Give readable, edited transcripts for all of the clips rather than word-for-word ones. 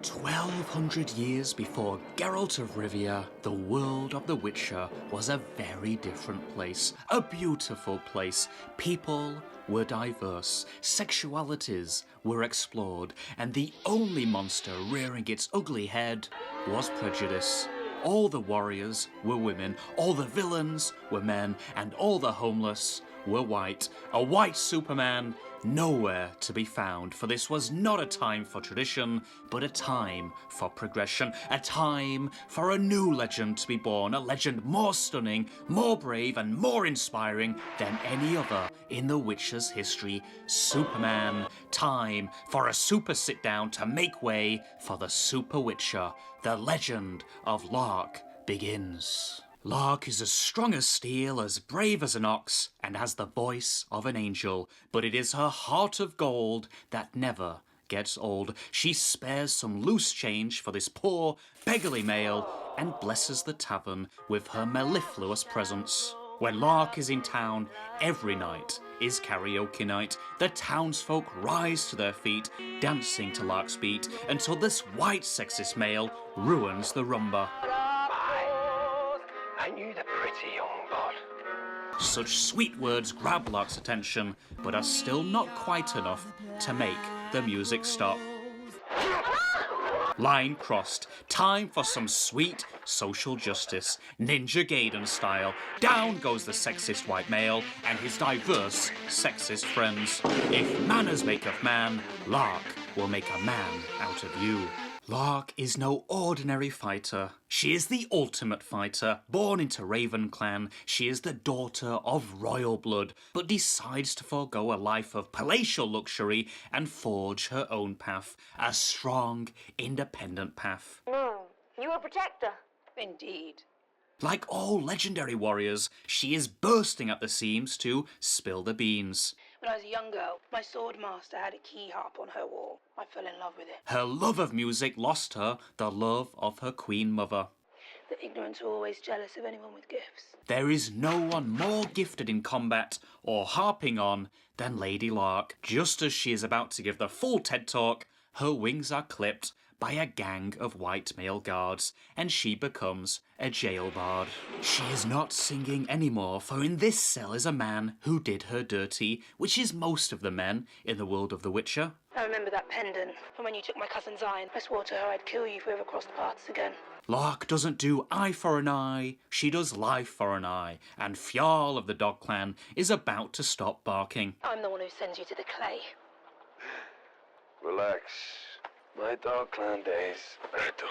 1200 years before Geralt of Rivia, the world of The Witcher was a very different place. A beautiful place. People were diverse, sexualities were explored, and the only monster rearing its ugly head was prejudice. All the warriors were women, all the villains were men, and all the homeless were white. A white Superman nowhere to be found, for this was not a time for tradition, but a time for progression, a time for a new legend to be born, a legend more stunning, more brave, and more inspiring than any other in The Witcher's history. Superman. Time for a super sit-down to make way for the Super Witcher. The Legend of Lark begins. Lark is as strong as steel, as brave as an ox, and has the voice of an angel, but it is her heart of gold that never gets old. She spares some loose change for this poor, beggarly male, and blesses the tavern with her mellifluous presence. When Lark is in town, every night is karaoke night. The townsfolk rise to their feet, dancing to Lark's beat, until this white sexist male ruins the rumba. Ain't you the pretty young bod? Such sweet words grab Lark's attention, but are still not quite enough to make the music stop. Line crossed. Time for some sweet social justice. Ninja Gaiden style. Down goes the sexist white male and his diverse sexist friends. If manners make of man, Lark will make a man out of you. Lark is no ordinary fighter. She is the ultimate fighter. Born into Raven Clan, she is the daughter of royal blood, but decides to forego a life of palatial luxury and forge her own path. A strong, independent path. You a protector? Indeed. Like all legendary warriors, she is bursting at the seams to spill the beans. When I was a young girl, my sword master had a key harp on her wall. I fell in love with it. Her love of music lost her the love of her queen mother. The ignorant are always jealous of anyone with gifts. There is no one more gifted in combat or harping on than Lady Lark. Just as she is about to give the full TED Talk, her wings are clipped by a gang of white male guards, and she becomes a jail bard. She is not singing anymore, for in this cell is a man who did her dirty, which is most of the men in the world of The Witcher. I remember that pendant from when you took my cousin's eye. I swore to her I'd kill you if we ever crossed paths again. Lark doesn't do eye for an eye, she does life for an eye, and Fjarl of the Dog Clan is about to stop barking. I'm the one who sends you to the clay. Relax. My Dog Clan days are done.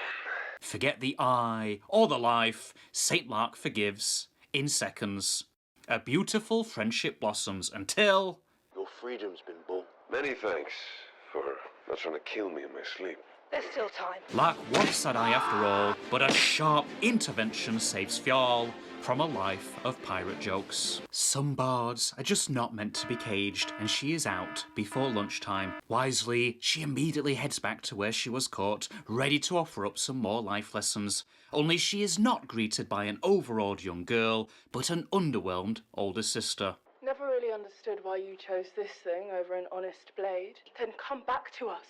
Forget the eye or the life, Saint Lark forgives in seconds. A beautiful friendship blossoms until... Your freedom's been bought. Many thanks for not trying to kill me in my sleep. There's still time. Lark wants that eye after all, but a sharp intervention saves Fjarl from a life of pirate jokes. Some bards are just not meant to be caged, and she is out before lunchtime. Wisely, she immediately heads back to where she was caught, ready to offer up some more life lessons. Only she is not greeted by an overawed young girl, but an underwhelmed older sister. Never really understood why you chose this thing over an honest blade. Then come back to us.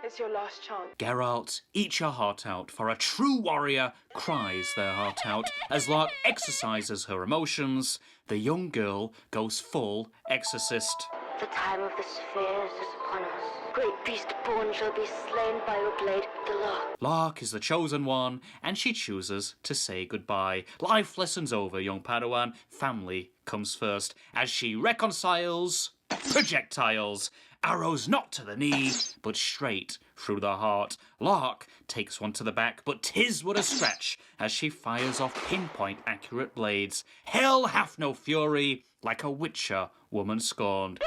It's your last chance. Geralt, eat your heart out, for a true warrior cries their heart out. As Lark exercises her emotions, the young girl goes full exorcist. The time of the spheres is upon us. Great beast born shall be slain by your blade, the Lark. Lark is the chosen one, and she chooses to say goodbye. Life lessons over, young Padawan. Family comes first, as she reconciles projectiles. Arrows not to the knee, but straight through the heart. Lark takes one to the back, but 'tis but a scratch as she fires off pinpoint accurate blades. Hell hath no fury like a Witcher woman scorned.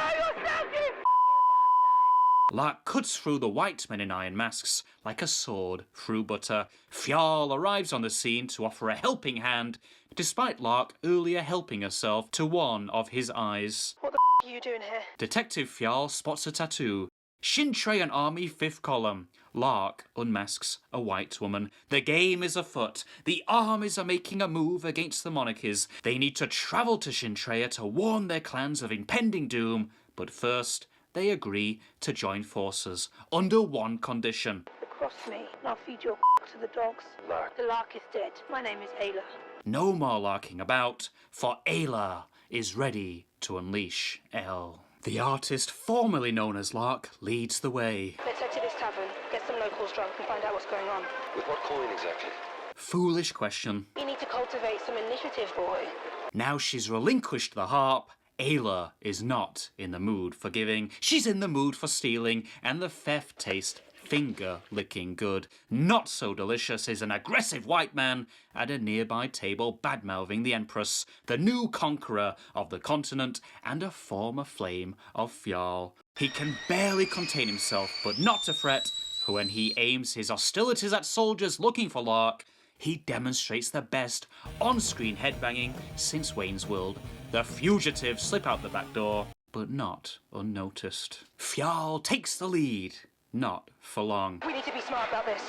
Lark cuts through the white men in iron masks like a sword through butter. Fjarl arrives on the scene to offer a helping hand, despite Lark earlier helping herself to one of his eyes. What the are you doing here? Detective Fjarl spots a tattoo. Shintrayan Army 5th Column. Lark unmasks a white woman. The game is afoot. The armies are making a move against the monarchies. They need to travel to Shintraya to warn their clans of impending doom. But first, they agree to join forces under one condition. The Cross me, and I'll feed your to the dogs. Lark. The Lark is dead. My name is Éile. No more larking about, for Éile is ready to unleash Éile. The artist formerly known as Lark leads the way. Let's head to this tavern, get some locals drunk and find out what's going on. With what coin exactly? Foolish question. You need to cultivate some initiative, boy. Now she's relinquished the harp, Éile is not in the mood for giving. She's in the mood for stealing, and the theft tastes finger-licking good. Not so delicious is an aggressive white man at a nearby table bad-mouthing the Empress, the new conqueror of the continent and a former flame of Fjarl. He can barely contain himself, but not to fret, for when he aims his hostilities at soldiers looking for Lark, he demonstrates the best on-screen headbanging since Wayne's World. The fugitives slip out the back door, but not unnoticed. Fjarl takes the lead. Not for long. We need to be smart about this.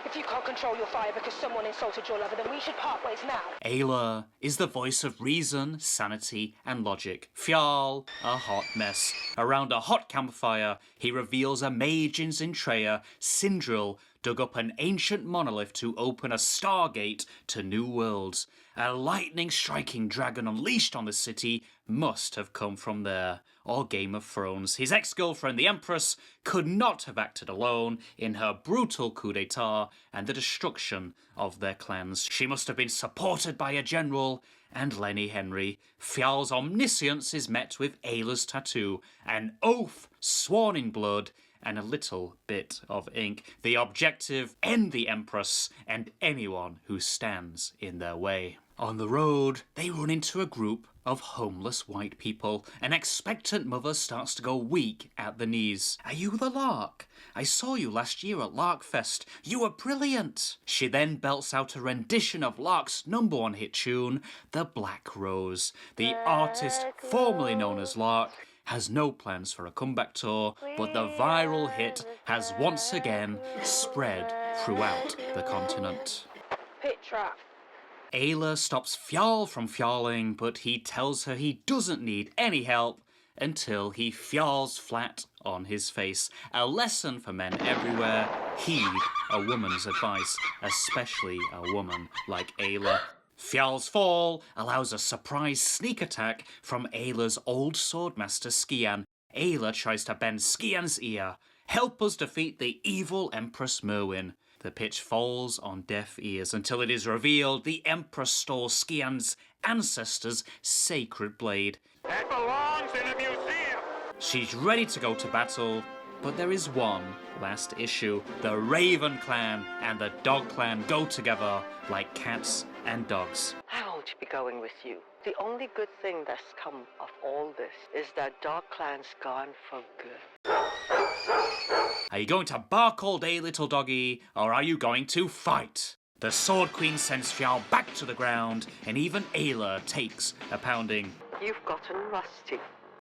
If you can't control your fire because someone insulted your lover, then we should part ways now. Éile is the voice of reason, sanity, and logic. Fjarl, a hot mess. Around a hot campfire, he reveals a mage in Zintreya, Sindril, dug up an ancient monolith to open a stargate to new worlds. A lightning-striking dragon unleashed on the city must have come from there, or Game of Thrones. His ex-girlfriend, the Empress, could not have acted alone in her brutal coup d'etat and the destruction of their clans. She must have been supported by a general and Lenny Henry. Fjarl's omniscience is met with Aile's tattoo, an oath sworn in blood, and a little bit of ink. The objective, end the Empress and anyone who stands in their way. On the road, they run into a group of homeless white people. An expectant mother starts to go weak at the knees. Are you the Lark? I saw you last year at Larkfest. You were brilliant. She then belts out a rendition of Lark's #1 hit tune, The Black Rose. The artist, formerly known as Lark, has no plans for a comeback tour, but the viral hit has once again spread throughout the continent. Pit trap. Éile stops Fjarl from fjarling, but he tells her he doesn't need any help until he fjarls flat on his face. A lesson for men everywhere: heed a woman's advice, especially a woman like Éile. Fjarl's fall allows a surprise sneak attack from Aile's old swordmaster Skian. Éile tries to bend Skian's ear. Help us defeat the evil Empress Merwin. The pitch falls on deaf ears until it is revealed the Empress stole Skian's ancestors' sacred blade. That belongs in a museum! She's ready to go to battle, but there is one last issue. The Raven clan and the Dog clan go together like cats and dogs. I won't be going with you. The only good thing that's come of all this is that Dog Clan's gone for good. Are you going to bark all day, little doggy, or are you going to fight? The Sword Queen sends Fjarl back to the ground, and even Éile takes a pounding. You've gotten rusty.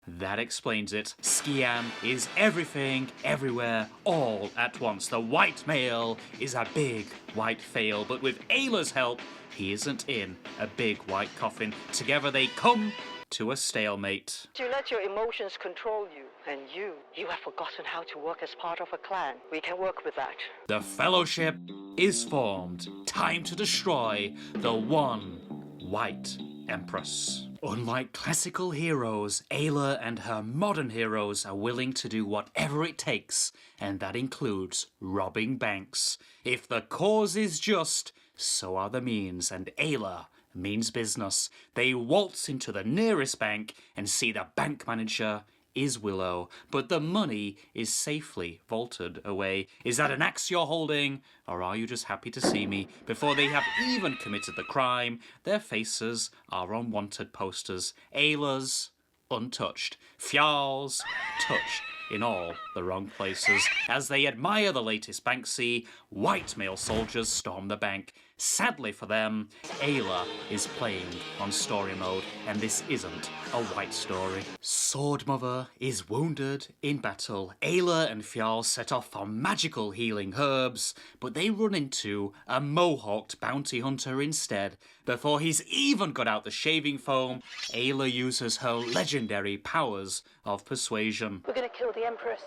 That explains it. Skian is everything, everywhere, all at once. The white male is a big white fail, but with Aile's help, he isn't in a big white coffin. Together they come to a stalemate. You let your emotions control you, and you have forgotten how to work as part of a clan. We can work with that. The Fellowship is formed. Time to destroy the one white Empress. Unlike classical heroes, Éile and her modern heroes are willing to do whatever it takes, and that includes robbing banks. If the cause is just, so are the means, and Éile means business. They waltz into the nearest bank and see the bank manager is Willow, but the money is safely vaulted away. Is that an axe you're holding, or are you just happy to see me? Before they have even committed the crime, their faces are on wanted posters. Aile's untouched, Fjarl's touched in all the wrong places. As they admire the latest Banksy, white male soldiers storm the bank. Sadly for them, Éile is playing on story mode, and this isn't a white story. Sword Mother is wounded in battle. Éile and Fjarl set off for magical healing herbs, but they run into a mohawked bounty hunter instead. Before he's even got out the shaving foam, Éile uses her legendary powers of persuasion. We're gonna kill the Empress.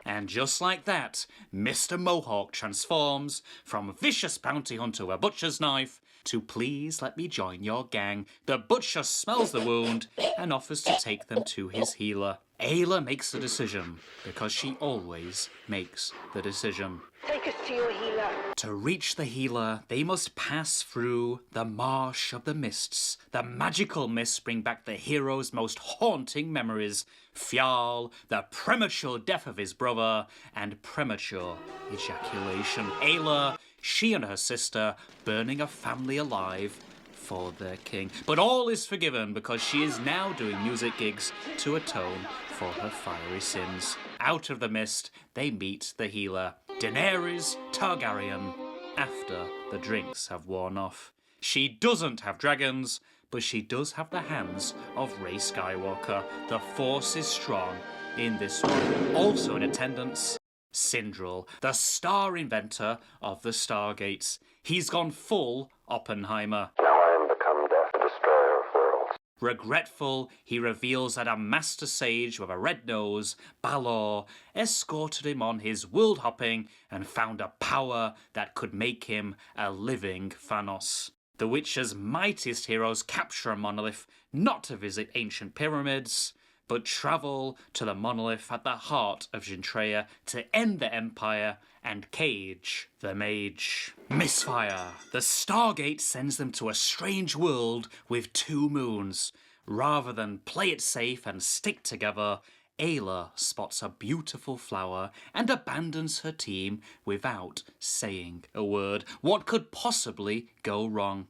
And just like that, Mr. Mohawk transforms from vicious bounty hunter with a butcher's knife to please let me join your gang. The butcher smells the wound and offers to take them to his healer. Éile makes the decision because she always makes the decision. Take us to your healer. To reach the healer, they must pass through the Marsh of the Mists. The magical mists bring back the hero's most haunting memories. Fjarl, the premature death of his brother, and premature ejaculation. Éile, she and her sister burning a family alive for their king. But all is forgiven because she is now doing music gigs to atone for her fiery sins. Out of the mist, they meet the healer, Daenerys Targaryen, after the drinks have worn off. She doesn't have dragons, but she does have the hands of Rey Skywalker. The Force is strong in this one. Also in attendance, Sindril, the star inventor of the Stargates. He's gone full Oppenheimer. Now I am become death, the destroyer of worlds. Regretful, he reveals that a master sage with a red nose, Balor, escorted him on his world hopping and found a power that could make him a living Thanos. The Witcher's mightiest heroes capture a monolith not to visit ancient pyramids, but travel to the monolith at the heart of Gintrea to end the Empire and cage the mage. Misfire. The Stargate sends them to a strange world with 2 moons. Rather than play it safe and stick together, Éile spots a beautiful flower and abandons her team without saying a word. What could possibly go wrong?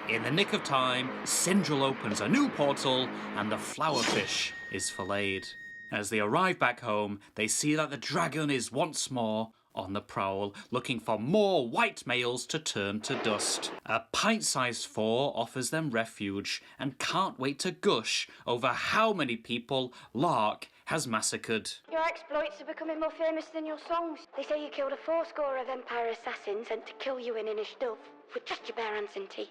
In the nick of time, Sindril opens a new portal and the flowerfish is filleted. As they arrive back home, they see that the dragon is once more on the prowl, looking for more white males to turn to dust. A pint-sized four offers them refuge and can't wait to gush over how many people Lark has massacred. Your exploits are becoming more famous than your songs. They say you killed a 4-score of Empire assassins sent to kill you in Inishduv with just your bare hands and teeth.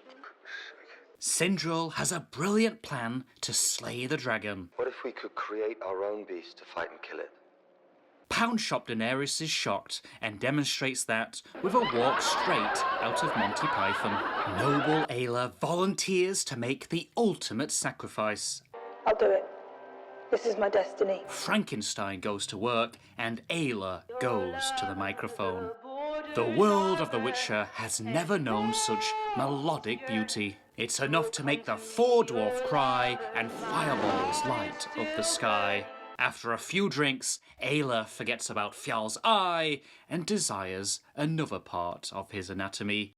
Sindril has a brilliant plan to slay the dragon. What if we could create our own beast to fight and kill it? Pound Shop Daenerys is shocked and demonstrates that with a walk straight out of Monty Python. Noble Éile volunteers to make the ultimate sacrifice. I'll do it. This is my destiny. Frankenstein goes to work and Éile goes to the microphone. The world of The Witcher has never known such melodic beauty. It's enough to make the 4-dwarf cry and fireballs light up the sky. After a few drinks, Éile forgets about Fjarl's eye and desires another part of his anatomy.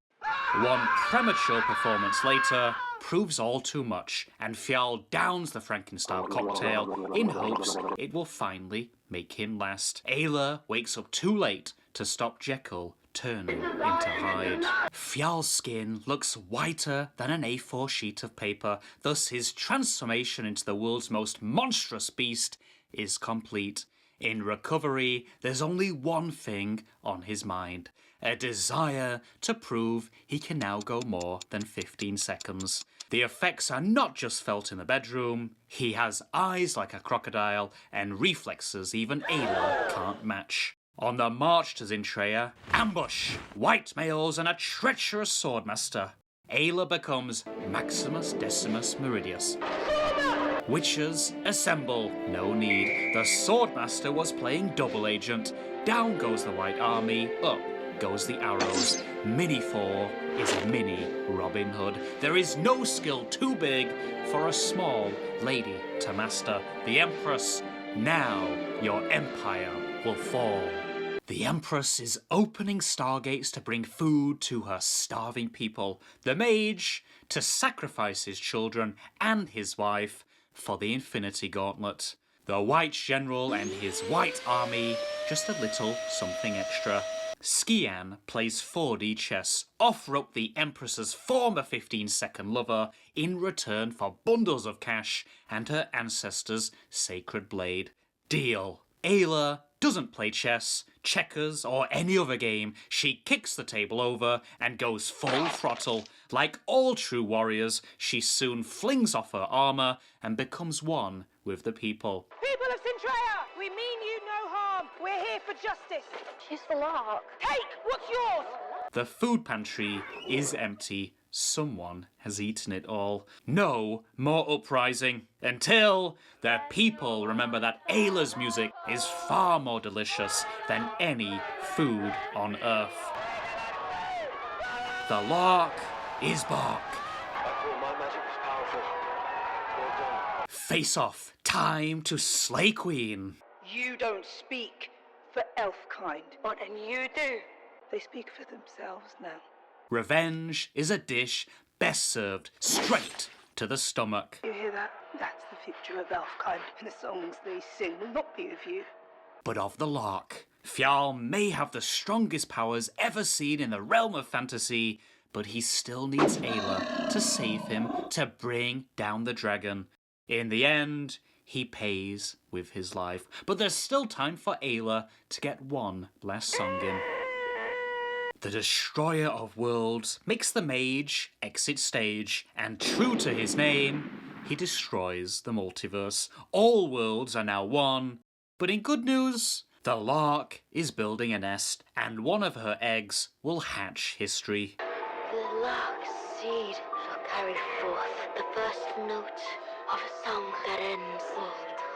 One premature performance later proves all too much, and Fjarl downs the Frankenstein cocktail in hopes it will finally make him last. Éile wakes up too late to stop Jekyll turning into Hyde. Fjarl's skin looks whiter than an A4 sheet of paper, thus his transformation into the world's most monstrous beast is complete. In recovery, there's only one thing on his mind, a desire to prove he can now go more than 15 seconds. The effects are not just felt in the bedroom, he has eyes like a crocodile and reflexes even Éile can't match. On the march to Gintrea, ambush, white males and a treacherous swordmaster. Éile becomes Maximus Decimus Meridius. Witches assemble, no need. The swordmaster was playing double agent. Down goes the white army, up goes the arrows. Mini 4 is mini Robin Hood. There is no skill too big for a small lady to master. The Empress, now your empire will fall. The Empress is opening stargates to bring food to her starving people. The mage to sacrifice his children and his wife for the Infinity Gauntlet. The White General and his white army, just a little something extra. Skian plays 4D chess, offer up the Empress's former 15-second lover in return for bundles of cash and her ancestors' sacred blade. Deal. Éile doesn't play chess, checkers, or any other game. She kicks the table over and goes full throttle. Like all true warriors, she soon flings off her armour and becomes one with the people. People of Centrea, we mean you no harm. We're here for justice. She's the Lark. Take what's yours. The food pantry is empty. Someone has eaten it all. No more uprising until the people remember that Aile's music is far more delicious than any food on earth. The Lark is back. I thought my magic was powerful. Well done. Face off. Time to slay Queen. You don't speak for elf kind. What, and you do? They speak for themselves now. Revenge is a dish best served straight to the stomach. You hear that? That's the future of elf kind, and the songs they sing will not be of you. But of the Lark. Fjarl may have the strongest powers ever seen in the realm of fantasy, but he still needs Éile to save him, to bring down the dragon. In the end, he pays with his life. But there's still time for Éile to get one last song in. The Destroyer of Worlds makes the mage exit stage, and true to his name, he destroys the multiverse. All worlds are now one, but in good news, the Lark is building a nest, and one of her eggs will hatch history. The Lark's seed shall carry forth the first note of a song that ends all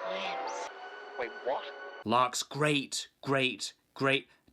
times. Wait, what? Lark's great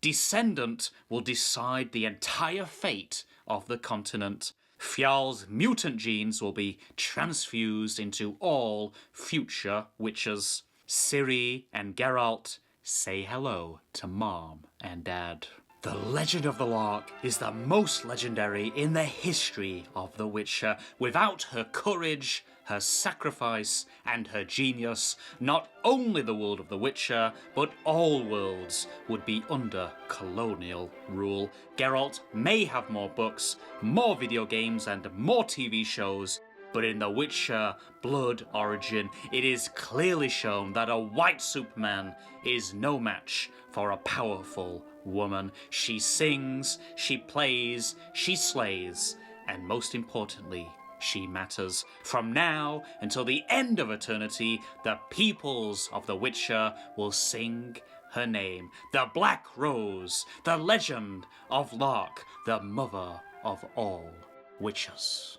descendant will decide the entire fate of the continent. Fjarl's mutant genes will be transfused into all future witches. Ciri and Geralt say hello to Mom and Dad. The Legend of the Lark is the most legendary in the history of The Witcher. Without her courage, her sacrifice, and her genius, not only the world of The Witcher, but all worlds would be under colonial rule. Geralt may have more books, more video games, and more TV shows, but in The Witcher Blood Origin, it is clearly shown that a white Superman is no match for a powerful woman. She sings, she plays, she slays, and most importantly, she matters. From now until the end of eternity, the peoples of The Witcher will sing her name. The Black Rose, the Legend of Lark, the mother of all witches.